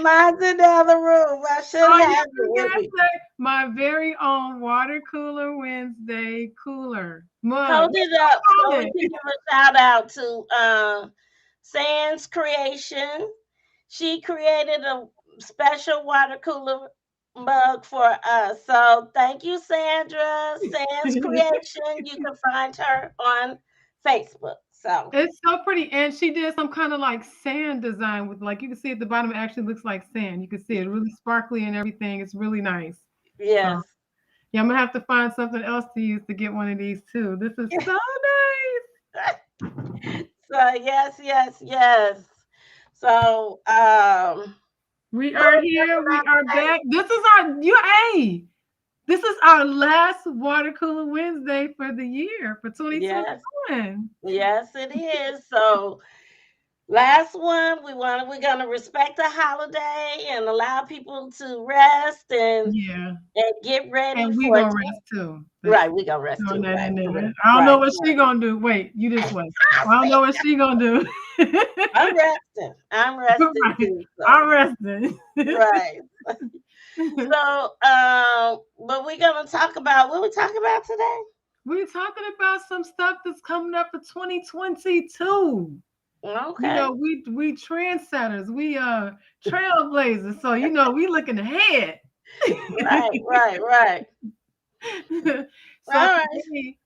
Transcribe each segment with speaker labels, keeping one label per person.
Speaker 1: Mine's in the other room. I should
Speaker 2: Oh,
Speaker 1: have
Speaker 2: you
Speaker 1: it with
Speaker 2: forgot to
Speaker 1: me.
Speaker 2: say my very own Water Cooler Wednesday cooler mug.
Speaker 1: Hold
Speaker 2: What
Speaker 1: it up
Speaker 2: you
Speaker 1: so
Speaker 2: call
Speaker 1: we
Speaker 2: it?
Speaker 1: can give a shout out to Sans Creation. She created a special water cooler mug for us. So thank you, Sandra. Sans Creation. You can find her on Facebook. So
Speaker 2: It's so pretty, and she did some kind of like sand design with like you can see at the bottom. It actually looks like sand. You can see it really sparkly and everything. It's really nice. So
Speaker 1: yes.
Speaker 2: yeah, I'm gonna have to find something else to use to get one of these too. This is so nice.
Speaker 1: So yes, yes, yes. So
Speaker 2: We
Speaker 1: what
Speaker 2: are
Speaker 1: we
Speaker 2: here.
Speaker 1: talking
Speaker 2: We
Speaker 1: about
Speaker 2: are
Speaker 1: today?
Speaker 2: back. This is our you. Hey, this is our last Water Cooler Wednesday for the year for
Speaker 1: Yes,
Speaker 2: 2021.
Speaker 1: yes, it is. So last one, we're gonna respect the holiday and allow people to rest
Speaker 2: Yeah,
Speaker 1: and get ready
Speaker 2: and we
Speaker 1: for
Speaker 2: gonna rest too. Let's
Speaker 1: right. We gonna rest
Speaker 2: throwing
Speaker 1: too.
Speaker 2: that
Speaker 1: Right,
Speaker 2: in
Speaker 1: we
Speaker 2: there.
Speaker 1: rest.
Speaker 2: I don't know
Speaker 1: Right,
Speaker 2: what
Speaker 1: right.
Speaker 2: she gonna do. Wait, you this way.
Speaker 1: I
Speaker 2: I don't know what
Speaker 1: see.
Speaker 2: she gonna do.
Speaker 1: I'm resting. I'm resting
Speaker 2: Right.
Speaker 1: too. So
Speaker 2: I'm resting.
Speaker 1: right. So but we're gonna talk about what we talk about today.
Speaker 2: We're talking about some stuff that's coming up for 2022. You
Speaker 1: Okay.
Speaker 2: know, we trendsetters, we trailblazers. So you know, we looking ahead.
Speaker 1: Right, right, right. All
Speaker 2: So
Speaker 1: right.
Speaker 2: today,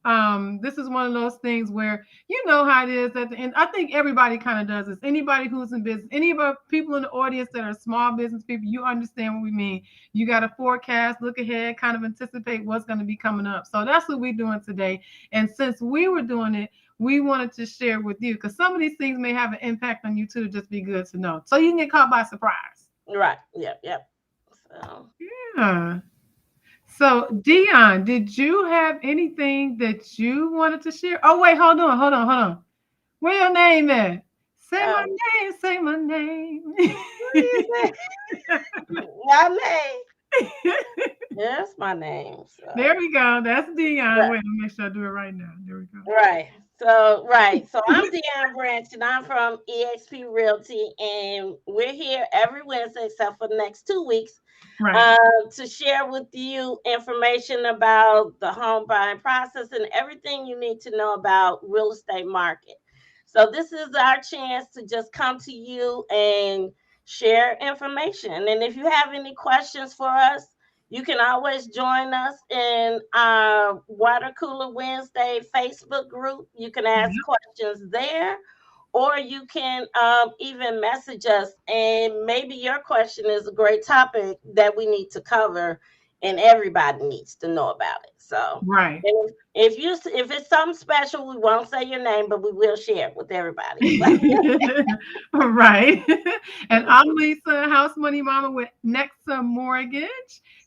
Speaker 2: this is one of those things where you know how it is at the end. I think everybody kind of does this. Anybody who's in business, any of our people in the audience that are small business people, you understand what we mean. You got to forecast, look ahead, kind of anticipate what's going to be coming up. So that's what we're doing today. And since we were doing it, we wanted to share with you because some of these things may have an impact on you too. To just be good to know, so you can get caught by surprise.
Speaker 1: Right. Yep, yep. So
Speaker 2: Yeah. So, Dion, did you have anything that you wanted to share? Oh, wait, hold on. Where your name at? Say my
Speaker 1: um
Speaker 2: name, say my name.
Speaker 1: what is it? My name. That's my name.
Speaker 2: There
Speaker 1: So
Speaker 2: we go. That's Dion.
Speaker 1: right.
Speaker 2: Wait, let me make sure I do it right now. There we
Speaker 1: Right. So right. So I'm Deanne Branch and I'm from EXP Realty and we're here every Wednesday except for the next 2 weeks
Speaker 2: Right.
Speaker 1: to share with you information about the home buying process and everything you need to know about real estate market. So this is our chance to just come to you and share information. And if you have any questions for us, you can always join us in our Water Cooler Wednesday Facebook group. You can ask
Speaker 2: Yep.
Speaker 1: questions there, or you can even message us. And maybe your question is a great topic that we need to cover, and everybody needs to know about it. So,
Speaker 2: Right.
Speaker 1: and if it's something special, we won't say your name, but we will share it with everybody.
Speaker 2: Right. And I'm Lisa, House Money Mama with Nexa Mortgage.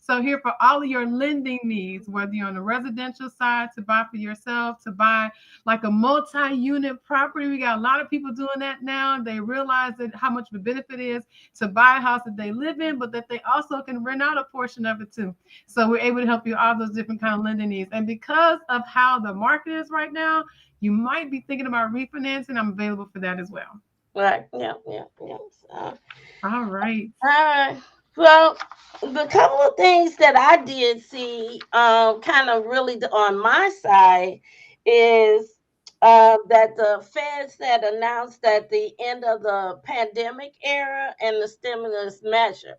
Speaker 2: So here for all of your lending needs, whether you're on the residential side to buy for yourself, to buy like a multi-unit property. We got a lot of people doing that now. They realize that how much of a benefit is to buy a house that they live in, but that they also can rent out a portion of it too. So we're able to help you all those different kind of lending needs. And because of how the market is right now, you might be thinking about refinancing. I'm available for that as well.
Speaker 1: Right. Yeah. Yeah. Yeah. So,
Speaker 2: All right.
Speaker 1: uh, well, the couple of things that I did see, kind of really on my side, is that the Feds had announced that the end of the pandemic era and the stimulus measure.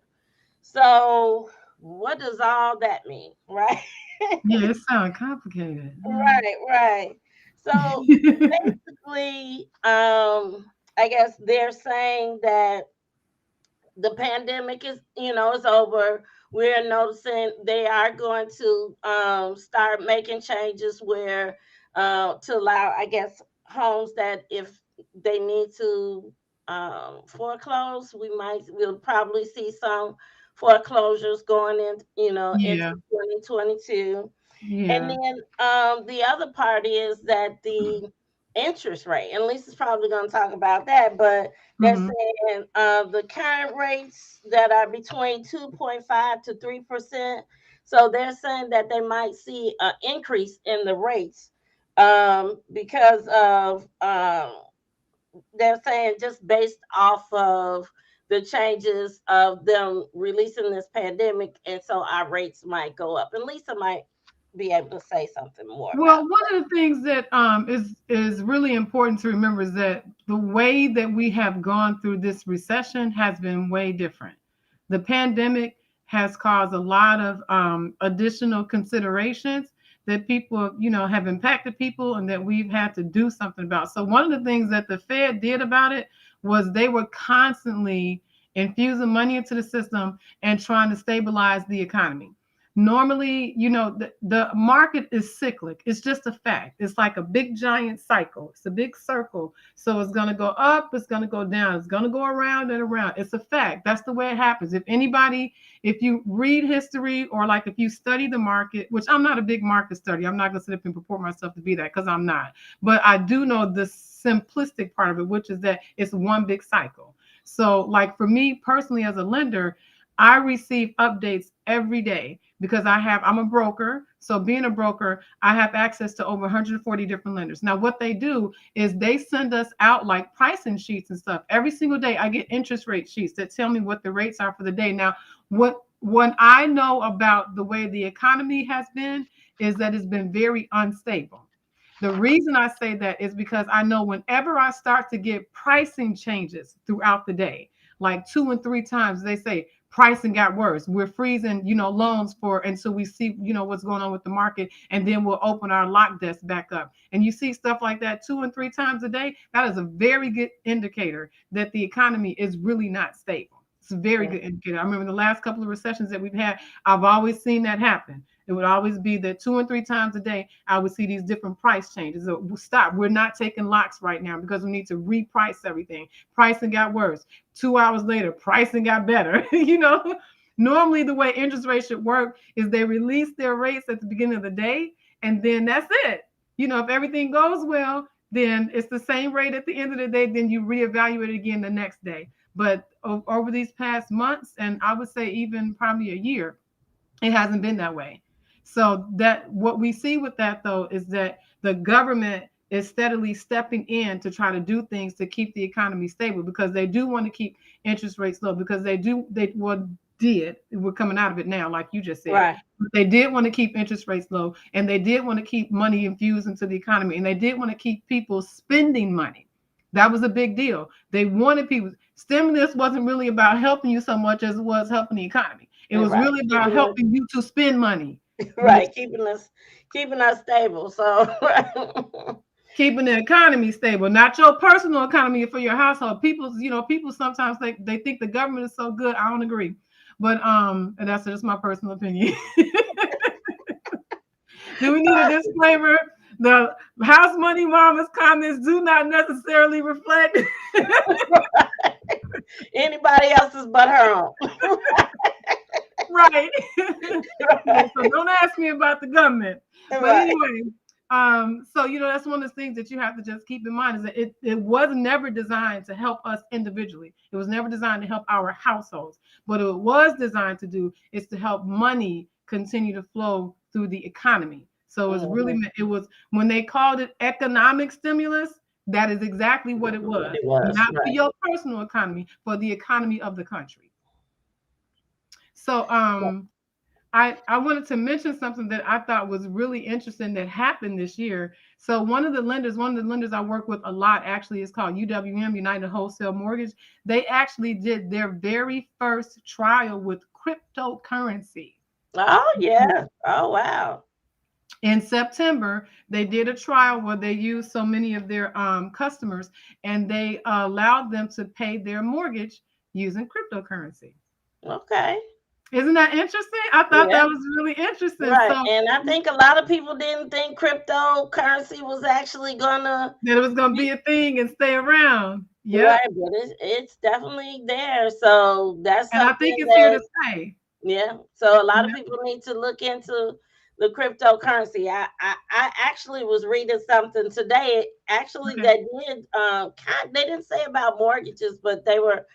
Speaker 1: So, what does all that mean, right?
Speaker 2: Yeah, it sounds complicated.
Speaker 1: Right, right. So basically, I guess they're saying that the pandemic is over. We're noticing they are going to start making changes where to allow, I guess, homes that if they need to foreclose, we'll probably see some foreclosures going into
Speaker 2: Yeah,
Speaker 1: 2022. And
Speaker 2: yeah.
Speaker 1: then the other part is that the interest rate, and Lisa's probably going to talk about that, but they're
Speaker 2: Hmm.
Speaker 1: saying the current rates that are between 2.5 to 3%. So they're saying that they might see an increase in the rates because of they're saying just based off of the changes of them releasing this pandemic, and so our rates might go up. And Lisa might be able to say something more
Speaker 2: Well,
Speaker 1: about
Speaker 2: one of the things that is really important to remember is that the way that we have gone through this recession has been way different. The pandemic has caused a lot of additional considerations that people, have impacted people, and that we've had to do something about. So one of the things that the Fed did about it was they were constantly infusing money into the system and trying to stabilize the economy. Normally, the market is cyclic. It's just a fact. It's like a big giant cycle. It's a big circle. So it's going to go up, it's going to go down, it's going to go around and around. It's a fact. That's the way it happens. If you read history, or like if you study the market, which I'm not a big market study, I'm not going to sit up and purport myself to be that, because I'm not. But I do know the simplistic part of it, which is that it's one big cycle. So like for me personally as a lender, I receive updates every day because I'm a broker. So being a broker, I have access to over 140 different lenders. Now, what they do is they send us out like pricing sheets and stuff. Every single day, I get interest rate sheets that tell me what the rates are for the day. Now, what I know about the way the economy has been is that it's been very unstable. The reason I say that is because I know whenever I start to get pricing changes throughout the day, like 2 and 3 times, they say pricing got worse. We're freezing, loans for until we see, what's going on with the market, and then we'll open our lock desk back up. And you see stuff like that 2 and 3 times a day. That is a very good indicator that the economy is really not stable. It's a very
Speaker 1: that.
Speaker 2: good indicator. I remember the last couple of recessions that we've had, I've always seen that happen. It would always be that 2 and 3 times a day, I would see these different price changes. So stop. We're not taking locks right now because we need to reprice everything. Pricing got worse. 2 hours later, pricing got better. Normally the way interest rates should work is they release their rates at the beginning of the day, and then that's it. If everything goes well, then it's the same rate at the end of the day. Then you reevaluate it again the next day. But over these past months, and I would say even probably a year, it hasn't been that way. So that what we see with that though is that the government is steadily stepping in to try to do things to keep the economy stable, because they do want to keep interest rates low, because we're coming out of it now, like you just said.
Speaker 1: Right.
Speaker 2: But they did want to keep interest rates low, and they did want to keep money infused into the economy, and they did want to keep people spending money. That was a big deal. They wanted people. Stimulus wasn't really about helping you so much as it was helping the economy. It was
Speaker 1: Right.
Speaker 2: really about helping you to spend money.
Speaker 1: Right, keeping us stable. So
Speaker 2: Keeping the economy stable, not your personal economy for your household. People sometimes they think the government is so good. I don't agree, but and that's just my personal opinion. Do we need a disclaimer? The House Money Mama's comments do not necessarily reflect.
Speaker 1: anybody else's but her own.
Speaker 2: Right. Yeah,
Speaker 1: Right.
Speaker 2: so don't ask me about the government. But
Speaker 1: Right.
Speaker 2: anyway, so that's one of the things that you have to just keep in mind, is that it was never designed to help us individually. It was never designed to help our households. What it was designed to do is to help money continue to flow through the economy. So
Speaker 1: Mhm.
Speaker 2: it was when they called it economic stimulus, that is exactly what it
Speaker 1: What
Speaker 2: was.
Speaker 1: it was,
Speaker 2: Not for
Speaker 1: right.
Speaker 2: your personal economy, for the economy of the country. So I wanted to mention something that I thought was really interesting that happened this year. So one of the lenders I work with a lot actually is called UWM, United Wholesale Mortgage. They actually did their very first trial with cryptocurrency.
Speaker 1: Oh yeah. Oh wow.
Speaker 2: In September, they did a trial where they used so many of their customers, and they allowed them to pay their mortgage using cryptocurrency.
Speaker 1: Okay.
Speaker 2: Isn't that interesting? I thought
Speaker 1: Yeah.
Speaker 2: that was really interesting.
Speaker 1: Right.
Speaker 2: So
Speaker 1: And I think a lot of people didn't think cryptocurrency was actually gonna
Speaker 2: that it was going to
Speaker 1: be
Speaker 2: be a thing and stay around. Yep.
Speaker 1: right, but it's definitely there. So that's
Speaker 2: And I think
Speaker 1: something
Speaker 2: it's here to
Speaker 1: that
Speaker 2: stay.
Speaker 1: yeah. So a lot of
Speaker 2: Yep.
Speaker 1: people need to look into the cryptocurrency. I actually was reading something today. Actually,
Speaker 2: Okay.
Speaker 1: that did they didn't say about mortgages, but they were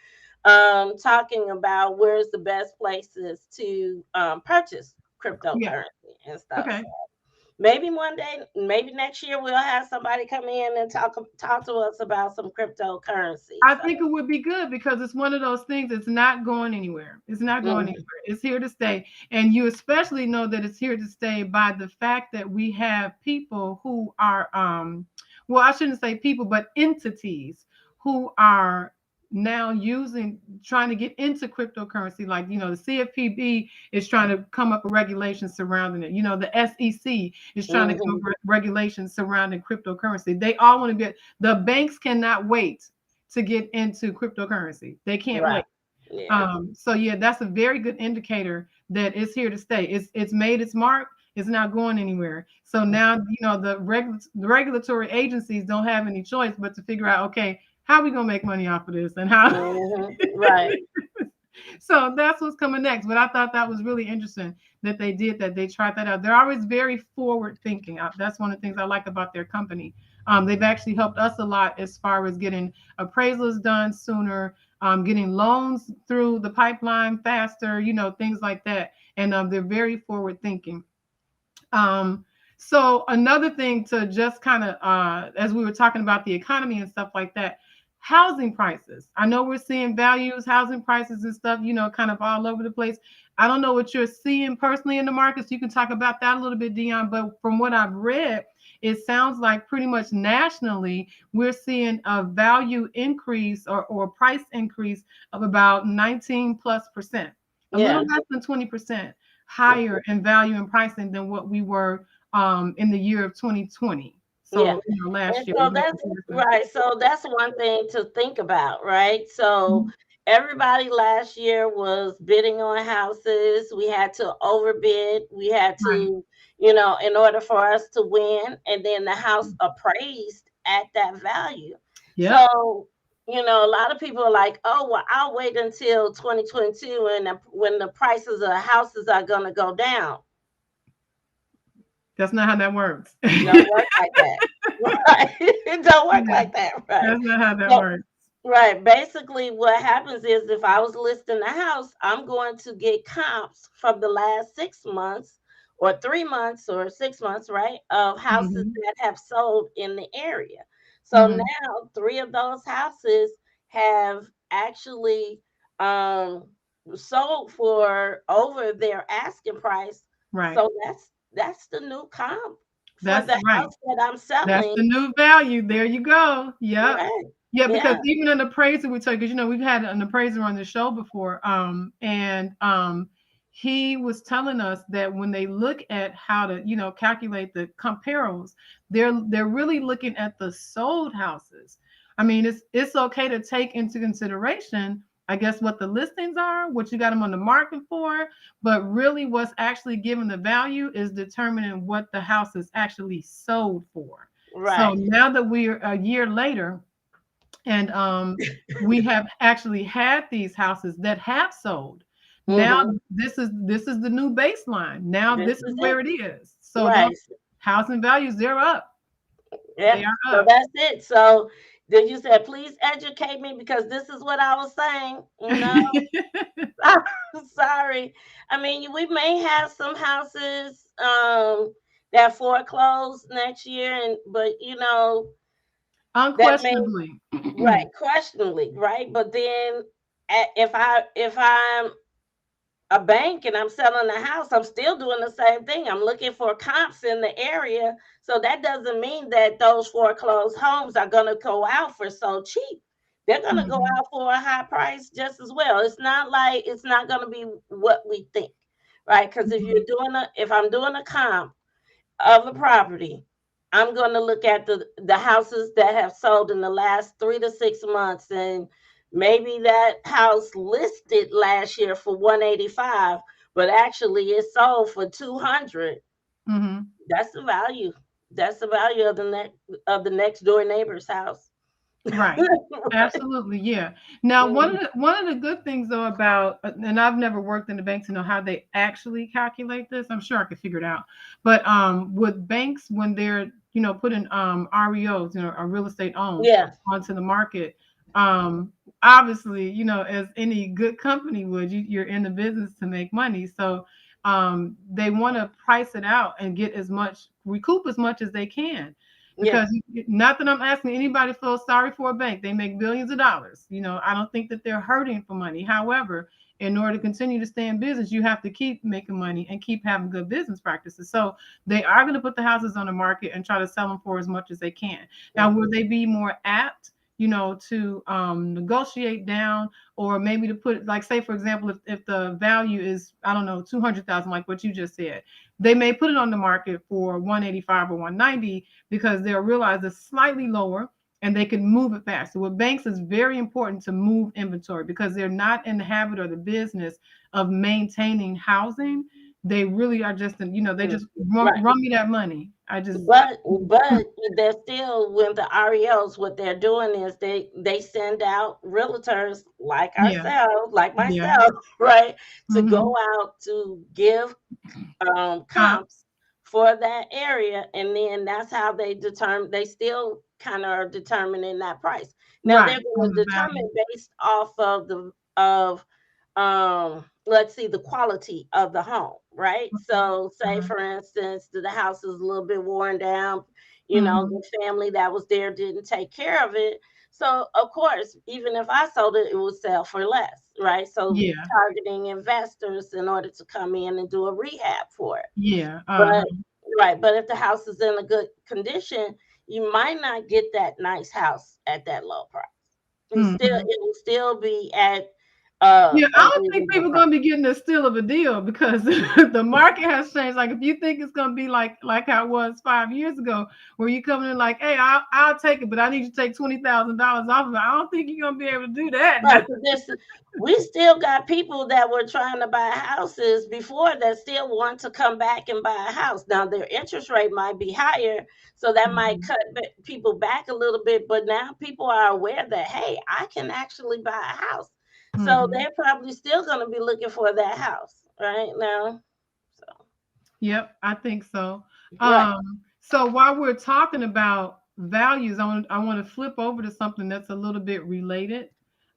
Speaker 1: talking about where's the best places to purchase
Speaker 2: Yeah.
Speaker 1: cryptocurrency and stuff.
Speaker 2: Okay.
Speaker 1: So maybe one day, maybe next year, we'll have somebody come in and talk to us about some cryptocurrency.
Speaker 2: I
Speaker 1: So,
Speaker 2: think it would be good because it's one of those things that's not going anywhere. It's not going
Speaker 1: mhm,
Speaker 2: anywhere. It's here to stay. And you especially know that it's here to stay by the fact that we have people who are well, I shouldn't say people, but entities who are now trying to get into cryptocurrency. Like, the CFPB is trying to come up with regulations surrounding it. The SEC is trying to come up
Speaker 1: mhm,
Speaker 2: with regulations surrounding cryptocurrency. They all want to be, the banks cannot wait to get into cryptocurrency. They can't
Speaker 1: right,
Speaker 2: wait.
Speaker 1: yeah,
Speaker 2: So yeah, that's a very good indicator that it's here to stay. It's made its mark. It's not going anywhere. So now the regulatory agencies don't have any choice but to figure out, okay, how are we gonna make money off of this and how.
Speaker 1: right,
Speaker 2: So that's what's coming next. But I thought that was really interesting that they did that. They tried that out. They're always very forward thinking. That's one of the things I like about their company. They've actually helped us a lot as far as getting appraisals done sooner, getting loans through the pipeline faster, things like that. And they're very forward thinking. Um, so another thing to just kind of, as we were talking about the economy and stuff like that, housing prices. I know we're seeing values, housing prices and stuff, kind of all over the place. I don't know what you're seeing personally in the markets. You can talk about that a little bit, Dion. But from what I've read, it sounds like pretty much nationally, we're seeing a value increase or price increase of about 19 plus percent, a little
Speaker 1: yeah.
Speaker 2: less than 20% higher in value and pricing than what we were in the year of 2020.
Speaker 1: Yeah.
Speaker 2: So, last
Speaker 1: And
Speaker 2: year we
Speaker 1: so
Speaker 2: had
Speaker 1: that's
Speaker 2: comparison.
Speaker 1: right. So that's one thing to think about, right? So
Speaker 2: Mhm.
Speaker 1: everybody last year was bidding on houses. We had to overbid. We had
Speaker 2: Right.
Speaker 1: to, in order for us to win, and then the house appraised at that value.
Speaker 2: Yep.
Speaker 1: So, a lot of people are like, "Oh, well, I'll wait until 2022 and when the prices of houses are going to go down."
Speaker 2: That's not how that works.
Speaker 1: Don't work like that. Right. It don't work
Speaker 2: Yeah,
Speaker 1: like that, right?
Speaker 2: that's not how that
Speaker 1: So,
Speaker 2: works.
Speaker 1: right. Basically, what happens is if I was listing a house, I'm going to get comps from the last 6 months or 3 months or 6 months, right, of houses
Speaker 2: Hmm.
Speaker 1: that have sold in the area. So
Speaker 2: Hmm.
Speaker 1: now three of those houses have actually um, sold for over their asking price.
Speaker 2: Right.
Speaker 1: So that's the new comp for
Speaker 2: That's
Speaker 1: the
Speaker 2: right.
Speaker 1: house that I'm
Speaker 2: That's
Speaker 1: selling.
Speaker 2: the new value. There you go. Yep.
Speaker 1: Right.
Speaker 2: Yeah, because
Speaker 1: Yeah.
Speaker 2: even an appraiser we took, because we've had an appraiser on the show before, and he was telling us that when they look at how to, calculate the comparables, they're really looking at the sold houses. I mean, it's okay to take into consideration, I guess, what the listings are, what you got them on the market for, but really what's actually giving the value is determining what the house is actually sold for. So
Speaker 1: Right.
Speaker 2: now that we're a year later, and we have actually had these houses that have sold. Now
Speaker 1: Mm-hmm.
Speaker 2: this is the new baseline. Now
Speaker 1: This
Speaker 2: this is
Speaker 1: is
Speaker 2: where
Speaker 1: it.
Speaker 2: it is. So those
Speaker 1: Right.
Speaker 2: housing values, they're up. They
Speaker 1: Yep.
Speaker 2: are
Speaker 1: So
Speaker 2: up.
Speaker 1: that's it. So then you said, please educate me because this is what I was saying. Sorry. I mean, we may have some houses that foreclose next year, and but that may
Speaker 2: Unquestionably.
Speaker 1: right questionably, right? But then if I'm a bank and I'm selling a house, I'm still doing the same thing. I'm looking for comps in the area. So that doesn't mean that those foreclosed homes are going to go out for so cheap. They're going to go
Speaker 2: Mhm.
Speaker 1: out for a high price just as well. It's not like it's not going to be what we think, right? Because
Speaker 2: Mhm.
Speaker 1: if I'm doing a comp, of a property, I'm going to look at the houses that have sold in the last 3 to 6 months, and maybe that house listed last year for 185, but actually it sold for 200.
Speaker 2: Mhm.
Speaker 1: That's the value. That's the value of the next door neighbor's house.
Speaker 2: Right. Absolutely, yeah. Now, one of the good things though about, and I've never worked in the bank to know how they actually calculate this. I'm sure I could figure it out. But with banks when they're putting REOs, a real estate owned
Speaker 1: Yeah.
Speaker 2: onto the market, obviously, as any good company would, you're in the business to make money. So they want to price it out and get as much, recoup as much as they can.
Speaker 1: Yeah.
Speaker 2: Because not that I'm asking anybody to feel sorry for a bank. They make billions of dollars. I don't think that they're hurting for money. However, in order to continue to stay in business, you have to keep making money and keep having good business practices. So they are going to put the houses on the market and try to sell them for as much as they can. Now, will they be more apt, to negotiate down, or maybe to put, like, say, for example, if the value is, I don't know, 200,000, like what you just said, they may put it on the market for 185 or 190 because they'll realize it's slightly lower and they can move it faster. With banks, it's very important to move inventory because they're not in the habit or the business of maintaining housing. They really are just, they just
Speaker 1: Right.
Speaker 2: run me that money. I just,
Speaker 1: But they're still, when the REOs, what they're doing is they send out realtors like
Speaker 2: yeah,
Speaker 1: ourselves, like
Speaker 2: yeah.
Speaker 1: myself, right, to
Speaker 2: Hmm.
Speaker 1: go out to give
Speaker 2: Comps.
Speaker 1: comps for that area, and then that's how they still kind of are determining that price. Now
Speaker 2: Right.
Speaker 1: they're going
Speaker 2: On
Speaker 1: to
Speaker 2: the value.
Speaker 1: determine based off of let's see, the quality of the home, right? So say
Speaker 2: Hmm.
Speaker 1: for instance the house is a little bit worn down,
Speaker 2: Hmm.
Speaker 1: the family that was there didn't take care of it, so of course even if I sold it, it would sell for less, right? So
Speaker 2: Yeah.
Speaker 1: targeting investors in order to come in and do a rehab for it.
Speaker 2: Yeah.
Speaker 1: But right, but if the house is in a good condition, you might not get that nice house at that low price.
Speaker 2: Hmm.
Speaker 1: It will still be at
Speaker 2: Yeah, I
Speaker 1: a
Speaker 2: don't think
Speaker 1: reasonable
Speaker 2: people
Speaker 1: price.
Speaker 2: gonna be getting a steal of a deal because the market has changed. Like if you think it's gonna be like how it was 5 years ago, where you coming in like, hey, I'll take it, but I need you to take $20,000 off of it. I don't think you're gonna be able to do that
Speaker 1: Right,
Speaker 2: now.
Speaker 1: but this we still got people that were trying to buy houses before that still want to come back and buy a house. Now their interest rate might be higher, so that might
Speaker 2: Mhm.
Speaker 1: cut people back a little bit. But now people are aware that hey, I can actually buy a house, so
Speaker 2: Mhm.
Speaker 1: they're probably still going to be looking for that house right now. So
Speaker 2: Yep, I think so.
Speaker 1: right,
Speaker 2: So while we're talking about values, I want to flip over to something that's a little bit related.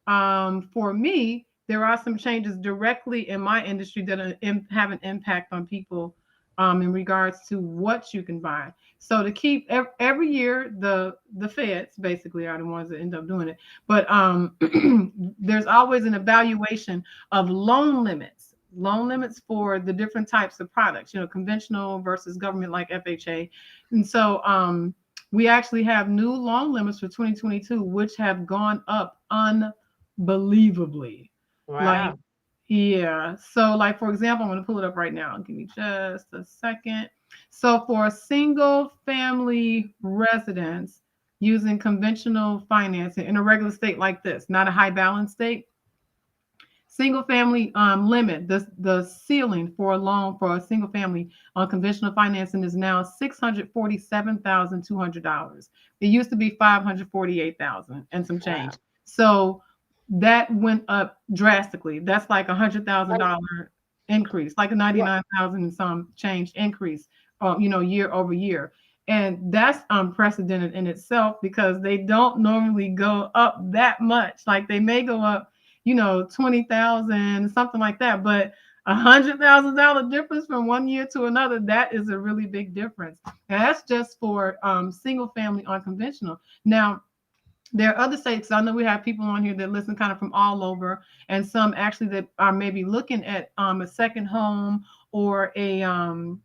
Speaker 2: For me, there are some changes directly in my industry that have an impact on people in regards to what you can buy. So to keep every year, the feds basically are the ones that end up doing it. But there's always an evaluation of loan limits for the different types of products, conventional versus government like FHA. And so we actually have new loan limits for 2022, which have gone up unbelievably. Like,
Speaker 1: wow,
Speaker 2: yeah. So, like, for example, I'm going to pull it up right now. Give me just a second. So, for a single family residence using conventional financing in a regular state like this, not a high balance state, single family limit, the ceiling for a loan for a single family on conventional financing is now $647,200. It used to be 548,000 and some
Speaker 1: wow.
Speaker 2: change. So that went up drastically. That's like
Speaker 1: And,
Speaker 2: $100,000 increase, like a
Speaker 1: right,
Speaker 2: 99,000 and some change increase, year over year. And that's unprecedented in itself because they don't normally go up that much. Like they may go up 20,000, something like that. But $100,000 difference from one year to another, that is a really big difference. And that's just for single family unconventional. Now, there are other states. I know we have people on here that listen kind of from all over, and some actually that are maybe looking at a second home or an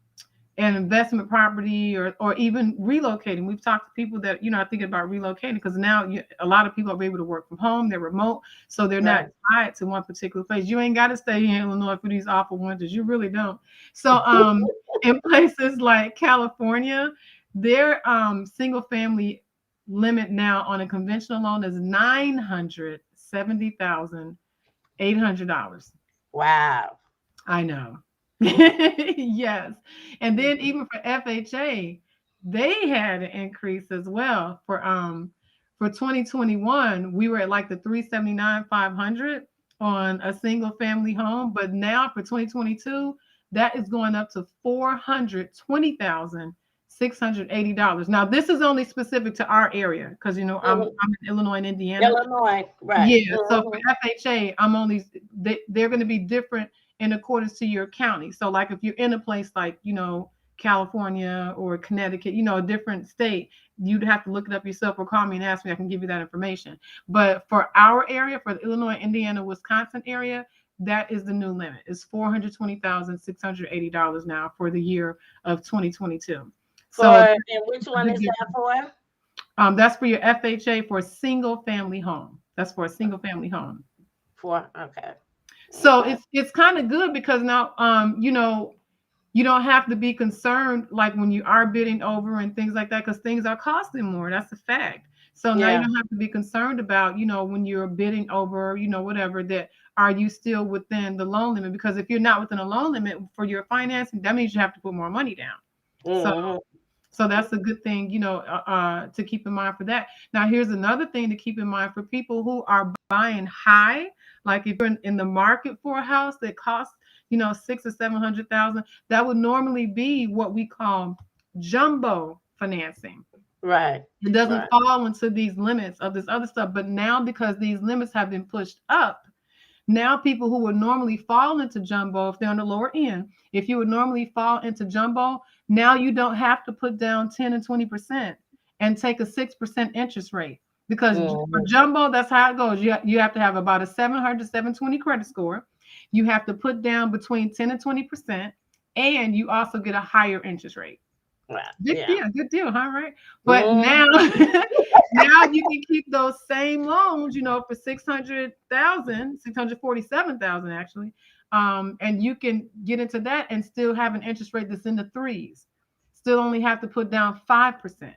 Speaker 2: investment property or even relocating. We've talked to people that are thinking about relocating because now a lot of people are able to work from home. They're remote, so they're not
Speaker 1: right.
Speaker 2: tied to one particular place. You ain't got to stay here in Illinois for these awful winters. You really don't. So in places like California, their single family limit now on a conventional loan is $970,800.
Speaker 1: Wow.
Speaker 2: I know. Yes. And then even for FHA, they had an increase as well. For 2021, we were at like the 379 500 on a single family home, but now for 2022, that is going up to $420,680. Now, this is only specific to our area because
Speaker 1: Mhm.
Speaker 2: I'm in Illinois and Indiana.
Speaker 1: Illinois, right.
Speaker 2: Yeah, so for
Speaker 1: Mhm.
Speaker 2: FHA, they're going to be different in accordance to your county. So like if you're in a place like, California or Connecticut, a different state, you'd have to look it up yourself or call me and ask me. I can give you that information. But for our area, for the Illinois, Indiana, Wisconsin area, that is the new limit. It's $420,680 now for the year of 2022. So
Speaker 1: For and which one is that for?
Speaker 2: that's for your FHA for a single family home. That's for a single family home.
Speaker 1: For okay.
Speaker 2: So
Speaker 1: Okay.
Speaker 2: it's kind of good because now you don't have to be concerned like when you are bidding over and things like that because things are costing more. That's a fact. So now you
Speaker 1: Yeah.
Speaker 2: don't have to be concerned about, when you're bidding over, whatever, that are you still within the loan limit? Because if you're not within a loan limit for your financing, that means you have to put more money down. So
Speaker 1: Mm-hmm.
Speaker 2: so that's a good thing, to keep in mind for that. Now, here's another thing to keep in mind for people who are buying high. Like if you're in the market for a house that costs, 600,000 or 700,000, that would normally be what we call jumbo financing.
Speaker 1: Right.
Speaker 2: It doesn't
Speaker 1: Right.
Speaker 2: fall into these limits of this other stuff. But now, because these limits have been pushed up, now people who would normally fall into jumbo, if they're on the lower end, if you would normally fall into jumbo, now you don't have to put down 10 and 20% and take a 6% interest rate. Because for
Speaker 1: Mm-hmm.
Speaker 2: jumbo, that's how it goes. You have to have about a 700, 720 credit score. You have to put down between 10 and 20%, and you also get a higher interest rate.
Speaker 1: Right. Yeah.
Speaker 2: Good deal, huh? Right. But
Speaker 1: Mm-hmm.
Speaker 2: now, now you can keep those same loans, for 600,000, 647,000 actually. And you can get into that and still have an interest rate that's in the threes. Still only have to put down 5%.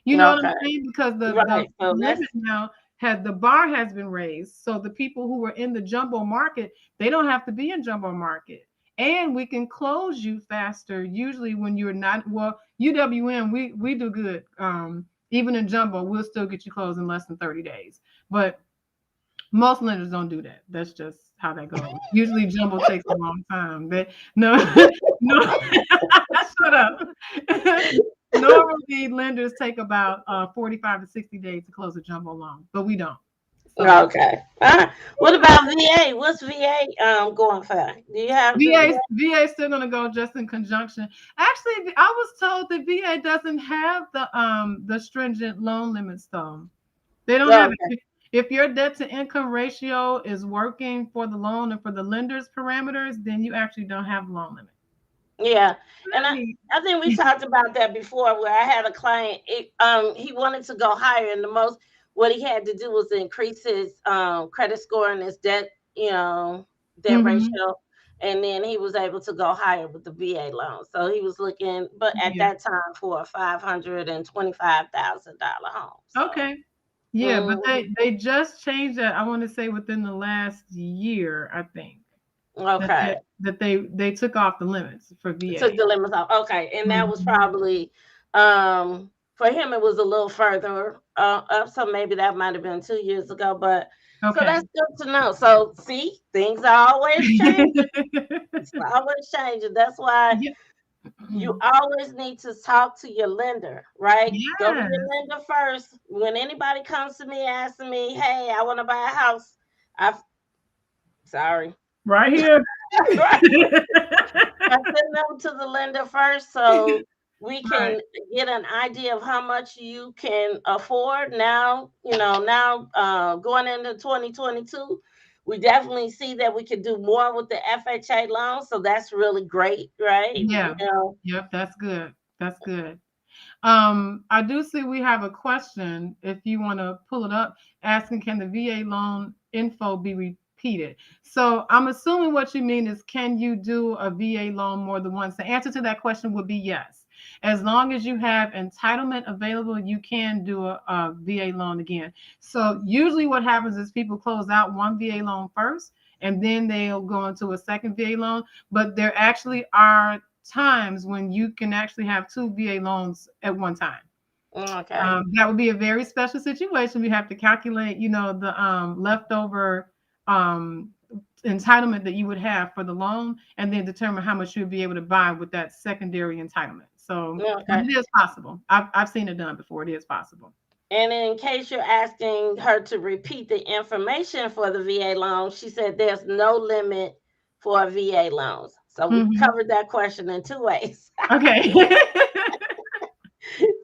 Speaker 2: You know what I'm
Speaker 1: Okay.
Speaker 2: saying? Because the
Speaker 1: Right. So that's
Speaker 2: limit now the bar has been raised. So the people who were in the jumbo market, they don't have to be in jumbo market. And we can close you faster. Usually when you're not, well, UWM, we do good. Even in jumbo, we'll still get you closed in less than 30 days. But most lenders don't do that. That's just how that goes. Usually jumbo takes a long time. But no, no, shut up. Normally lenders take about 45 to 60 days to close a jumbo loan, but we don't. So
Speaker 1: okay. What about VA? What's VA going for? Do you have the
Speaker 2: VA is still gonna go just in conjunction. Actually, I was told that VA doesn't have the stringent loan limits though. They don't
Speaker 1: VA?
Speaker 2: have it. If your debt to income ratio is working for the loan and for the lender's parameters, then you actually don't have loan limit.
Speaker 1: Yeah, and I,
Speaker 2: Right.
Speaker 1: I think we talked about that before, where I had a client. He wanted to go higher, and the most what he had to do was increase his credit score and his debt, debt
Speaker 2: Mm-hmm.
Speaker 1: ratio, and then he was able to go higher with the VA loan. So he was looking, but at
Speaker 2: Yeah.
Speaker 1: that time for a $525,000 home. So,
Speaker 2: Okay. Yeah, but
Speaker 1: mm,
Speaker 2: they just changed that. I want to say within the last year, I think that
Speaker 1: okay.
Speaker 2: they took off the limits for
Speaker 1: Took
Speaker 2: VA.
Speaker 1: the limits off. Okay, and that was
Speaker 2: Mhm.
Speaker 1: probably for him. It was a little further up, so maybe that might have been 2 years ago. But so
Speaker 2: Okay.
Speaker 1: that's good to know. So see, things are always changing. It's always changing. That's why
Speaker 2: Yeah.
Speaker 1: you always need to talk to your lender, right? Go to your
Speaker 2: Yes.
Speaker 1: lender first. When anybody comes to me asking me, "Hey, I want to buy a house," I sorry.
Speaker 2: Right here.
Speaker 1: I send them to the lender first so we
Speaker 2: Right.
Speaker 1: can get an idea of how much you can afford now. Now going into 2022, we definitely see that we can do more with the FHA loan. So that's really great, right?
Speaker 2: Yeah. Yep, that's good. That's good. I do see we have a question, if you want to pull it up, asking can the VA loan info be repeated? So I'm assuming what you mean is can you do a VA loan more than once? The answer to that question would be yes. As long as you have entitlement available, you can do a VA loan again. So usually what happens is people close out one VA loan first and then they'll go into a second VA loan. But there actually are times when you can actually have two VA loans at one time.
Speaker 1: Okay.
Speaker 2: That would be a very special situation. We have to calculate, the leftover um, entitlement that you would have for the loan, and then determine how much you'd be able to buy with that secondary entitlement. So, but
Speaker 1: Okay.
Speaker 2: it is possible. I've seen it done before. It is possible.
Speaker 1: And in case you're asking her to repeat the information for the VA loan, she said there's no limit for VA loans. So we
Speaker 2: Mhm.
Speaker 1: covered that question in two ways.
Speaker 2: Okay.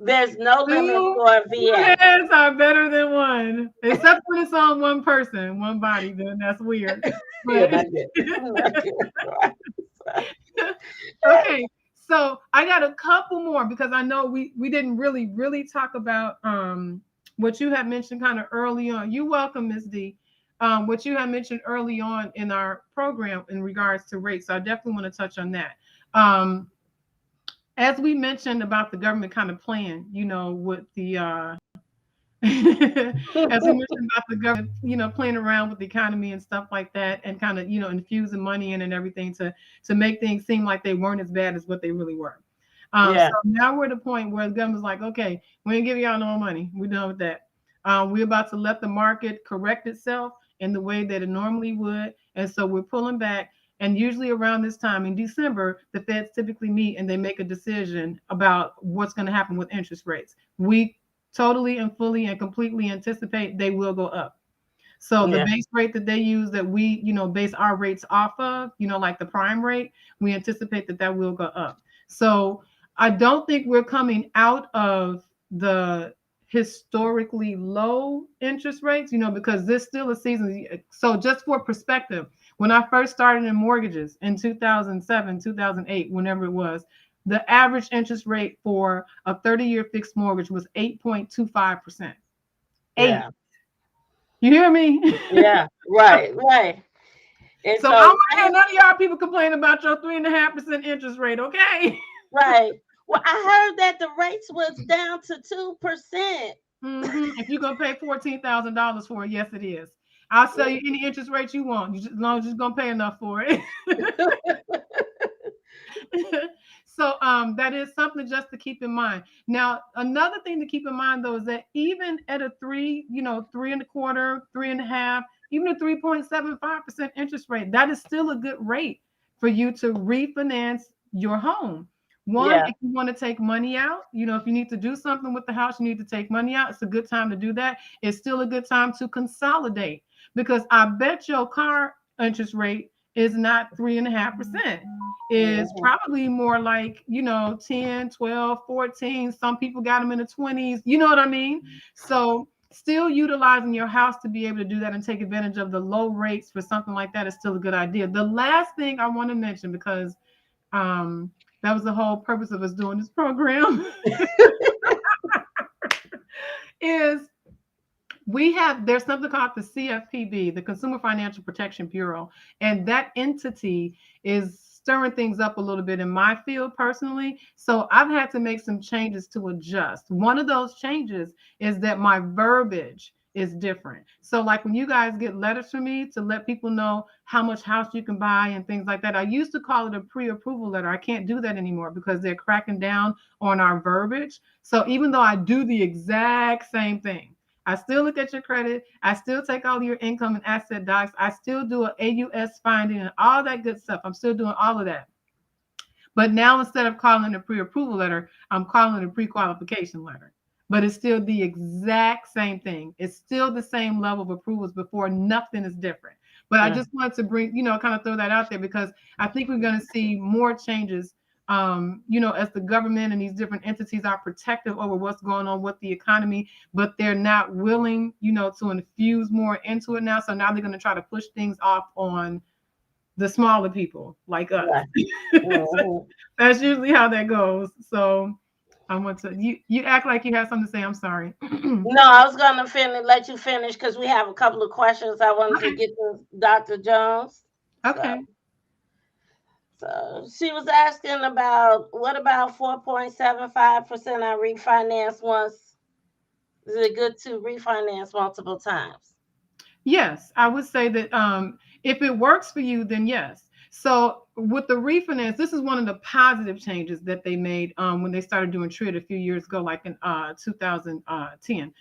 Speaker 1: There's no limit
Speaker 2: Two
Speaker 1: for VA.
Speaker 2: heads are better than one, except when it's on one person, one body. Then that's weird.
Speaker 1: Yeah,
Speaker 2: But
Speaker 1: not good. Not good. Right. So,
Speaker 2: okay, so I got a couple more because I know we didn't really talk about what you had mentioned kind of early on. You welcome, Miss D. What you had mentioned early on in our program in regards to rates. So I definitely want to touch on that. Um, as we mentioned about the government kind of plan, with the as we mentioned about the government, playing around with the economy and stuff like that, and kind of, infusing money in and everything to make things seem like they weren't as bad as what they really were. So
Speaker 1: yeah.
Speaker 2: now we're at a point where the government's like, okay, we ain't giving y'all no more money. We're done with that. We're about to let the market correct itself in the way that it normally would, and so we're pulling back. And usually around this time in December, the Feds typically meet and they make a decision about what's going to happen with interest rates. We totally and fully and completely anticipate they will go up. So the
Speaker 1: Yeah.
Speaker 2: base rate that they use that we, base our rates off of, like the prime rate, we anticipate that will go up. So I don't think we're coming out of the historically low interest rates, because this still a season. So just for perspective, when I first started in mortgages in 2007, 2008, whenever it was, the average interest rate for a 30-year fixed mortgage was 8.25%. Eight.
Speaker 1: Yeah.
Speaker 2: You hear me?
Speaker 1: Yeah. Right. Right. And
Speaker 2: So I
Speaker 1: so,
Speaker 2: want to hear none of y'all people complain about your 3.5% interest rate, okay?
Speaker 1: right. Well, I heard that the rates was down to 2%.
Speaker 2: If you're gonna pay $14,000 for it, yes, it is. I'll sell you any interest rate you want, as long as you're gonna pay enough for it. So that is something just to keep in mind. Now, another thing to keep in mind though is that even at a 3.25, 3.5, even a 3.75% interest rate, that is still a good rate for you to refinance your home. One,
Speaker 1: Yeah.
Speaker 2: if you want to take money out, if you need to do something with the house, you need to take money out. It's a good time to do that. It's still a good time to consolidate, because I bet your car interest rate is not 3.5%. Is
Speaker 1: Mhm.
Speaker 2: probably more like, 10, 12, 14. Some people got them in the 20s. You know what I mean? So still utilizing your house to be able to do that and take advantage of the low rates for something like that is still a good idea. The last thing I want to mention, because um, that was the whole purpose of us doing this program, is there's something called the CFPB, the Consumer Financial Protection Bureau, and that entity is stirring things up a little bit in my field personally. So I've had to make some changes to adjust. One of those changes is that my verbiage is different. So like when you guys get letters from me to let people know how much house you can buy and things like that, I used to call it a pre-approval letter. I can't do that anymore because they're cracking down on our verbiage. So even though I do the exact same thing, I still look at your credit. I still take all your income and asset docs. I still do an AUS finding and all that good stuff. I'm still doing all of that. But now instead of calling it a pre-approval letter, I'm calling it a pre-qualification letter. But it's still the exact same thing. It's still the same level of approvals before. Nothing is different. But I
Speaker 1: Mm.
Speaker 2: just wanted to bring, kind of throw that out there because I think we're going to see more changes, as the government and these different entities are protective over what's going on with the economy, but they're not willing, to infuse more into it now. So now they're going to try to push things off on the smaller people like us.
Speaker 1: Right. Mhm.
Speaker 2: That's usually how that goes. So I want to you act like you have something to say. I'm sorry.
Speaker 1: No, I was gonna let you finish because we have a couple of questions I wanted to
Speaker 2: Okay.
Speaker 1: get to Dr. Jones. So,
Speaker 2: Okay.
Speaker 1: so she was asking about what about 4.75% on refinance once? Is it good to refinance multiple times?
Speaker 2: Yes, I would say that if it works for you, then yes. So with the refinance, this is one of the positive changes that they made when they started doing TRID a few years ago, like in 2010.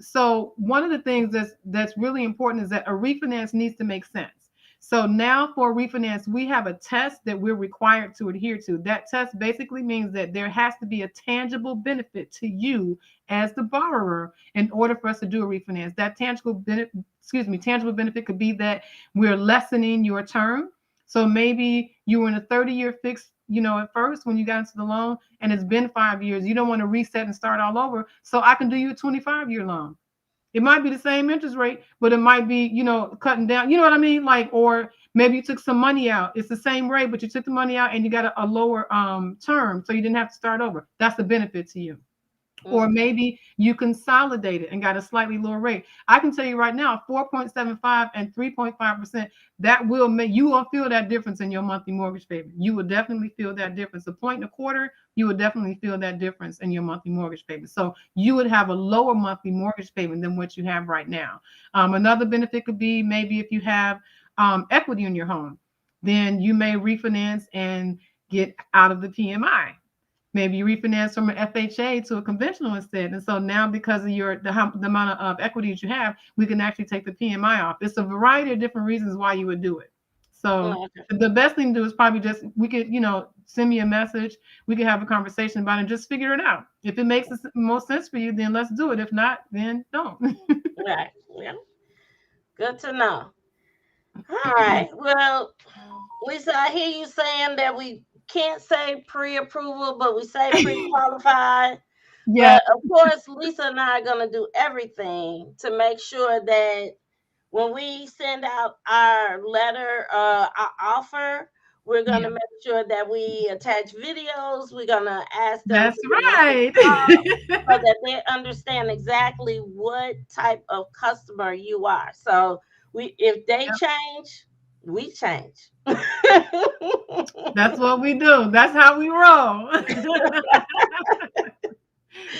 Speaker 2: So one of the things that's really important is that a refinance needs to make sense. So now for refinance, we have a test that we're required to adhere to. That test basically means that there has to be a tangible benefit to you as the borrower in order for us to do a refinance. That tangible benefit could be that we're lessening your term. So maybe you were in a 30-year fixed, at first when you got into the loan, and it's been 5 years. You don't want to reset and start all over. So I can do you a 25-year loan. It might be the same interest rate, but it might be, cutting down. You know what I mean? Like, or maybe you took some money out. It's the same rate, but you took the money out and you got a lower term, so you didn't have to start over. That's the benefit to you. Or maybe you consolidated and got a slightly lower rate. I can tell you right now, 4.75 and 3.5%, that will make you will feel that difference in your monthly mortgage payment. You will definitely feel that difference. A point and a quarter, you would definitely feel that difference in your monthly mortgage payment. So you would have a lower monthly mortgage payment than what you have right now. Another benefit could be maybe if you have equity in your home, then you may refinance and get out of the PMI. Maybe you refinance from an FHA to a conventional instead. And so now, because of the amount of equity that you have, we can actually take the PMI off. It's a variety of different reasons why you would do it. So the best thing to do is probably just, we could, send me a message. We could have a conversation about it and just figure it out. If it makes the most sense for you, then let's do it. If not, then don't.
Speaker 1: Right. Yeah. Good to know. All right. Well, Lisa, I hear you saying that we can't say pre-approval, but we say pre-qualified.
Speaker 2: Yeah,
Speaker 1: But of course, Lisa and I are going to do everything to make sure that when we send out our letter, our offer, we're going
Speaker 2: yeah,
Speaker 1: to make sure that we attach videos. We're going to ask them
Speaker 2: that's
Speaker 1: to give us a
Speaker 2: right.
Speaker 1: call so that they understand exactly what type of customer you are. So if they
Speaker 2: Yep,
Speaker 1: change, we change.
Speaker 2: that's what we do. That's how we roll.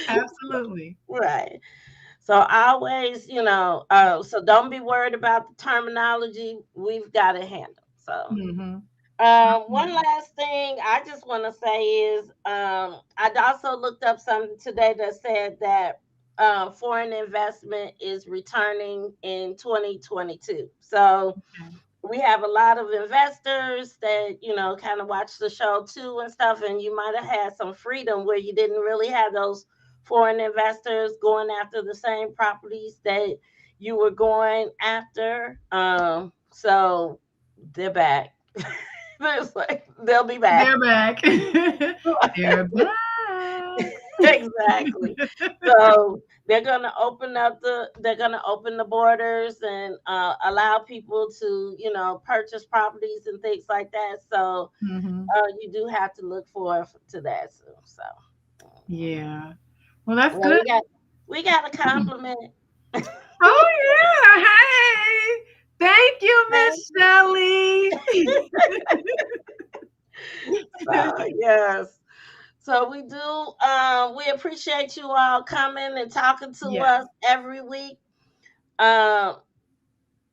Speaker 2: Absolutely.
Speaker 1: Right. So always, so don't be worried about the terminology. We've got it handled. So
Speaker 2: Hmm.
Speaker 1: one last thing I just want to say is I also looked up something today that said that foreign investment is returning in 2022. So we have a lot of investors that kind of watch the show too and stuff, and you might have had some freedom where you didn't really have those foreign investors going after the same properties that you were going after. So they're back. It's like they'll be back.
Speaker 2: They're back. They're back.
Speaker 1: Exactly. So they're gonna open the borders and allow people to purchase properties and things like that. So
Speaker 2: Hmm.
Speaker 1: you do have to look forward to that soon. So
Speaker 2: Yeah. Well, that's
Speaker 1: well,
Speaker 2: good.
Speaker 1: we got a compliment.
Speaker 2: Oh yeah. Hey. Thank you, Miss Shelley.
Speaker 1: Yes. So we do. We appreciate you all coming and talking to
Speaker 2: Yes.
Speaker 1: us every week. Um,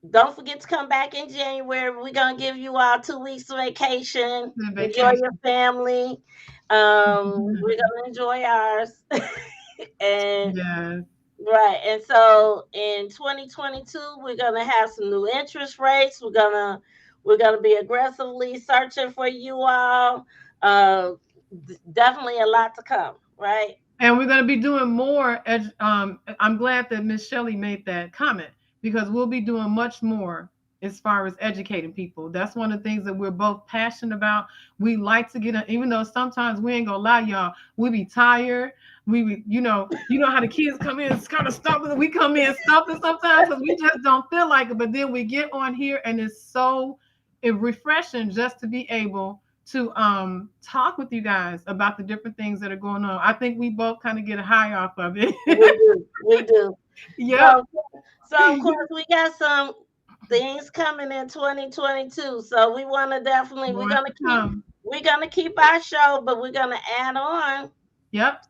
Speaker 1: Don't forget to come back in January. We're gonna give you all 2 weeks of vacation.
Speaker 2: The
Speaker 1: Enjoy your
Speaker 2: vacation.
Speaker 1: family. We're gonna enjoy ours. And
Speaker 2: Yes.
Speaker 1: right, and so in 2022, we're gonna have some new interest rates. We're gonna be aggressively searching for you all. Uh, Definitely a lot to come. Right.
Speaker 2: And we're going to be doing more. I'm glad that Miss Shelley made that comment, because we'll be doing much more as far as educating people. That's one of the things that we're both passionate about. We like to get, even though sometimes we ain't gonna lie, y'all, we be tired. We, how the kids come in, it's kind of stumping. We come in stumping sometimes because we just don't feel like it. But then we get on here, and it's so refreshing just to be able to talk with you guys about the different things that are going on. I think we both kind of get a high off of it.
Speaker 1: We do. We do.
Speaker 2: Yep.
Speaker 1: So of course we got some things coming in 2022. So we want to definitely
Speaker 2: More to come.
Speaker 1: we're gonna keep our show, but we're gonna add on.
Speaker 2: Yep.
Speaker 1: So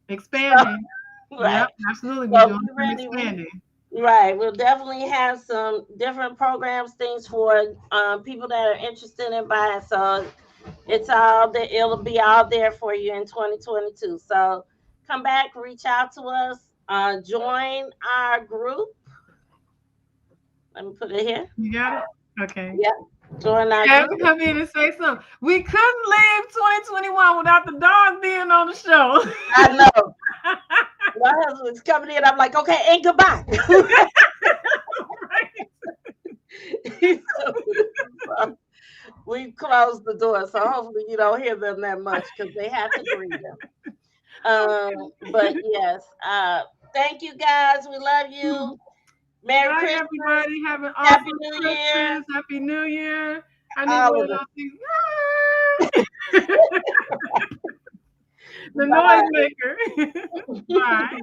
Speaker 2: Expanding. Yep.
Speaker 1: right.
Speaker 2: Absolutely. We're
Speaker 1: So
Speaker 2: doing
Speaker 1: we
Speaker 2: some
Speaker 1: ready.
Speaker 2: expanding.
Speaker 1: Right. We'll definitely have some different programs, things for people that are interested in buying. So it'll be all there for you in 2022. So come back, reach out to us, join our group. Let me put it here.
Speaker 2: You got it? Okay.
Speaker 1: Yep. Join our
Speaker 2: Have to
Speaker 1: group.
Speaker 2: come in and say something. We couldn't leave 2021 without the dog being on the show.
Speaker 1: I know. My husband's coming in. I'm like, okay, and goodbye.
Speaker 2: Right.
Speaker 1: So, we closed the door, so hopefully you don't hear them that much because they have to greet them. But yes, thank you guys. We love
Speaker 2: Okay.
Speaker 1: you. Merry
Speaker 2: Bye,
Speaker 1: Christmas,
Speaker 2: everybody. Have an
Speaker 1: Happy
Speaker 2: awesome
Speaker 1: New Year,
Speaker 2: Christmas. Happy New Year. I need
Speaker 1: all
Speaker 2: one
Speaker 1: of
Speaker 2: of
Speaker 1: them.
Speaker 2: those things. The noise
Speaker 1: Bye.
Speaker 2: maker. Bye.
Speaker 1: Bye.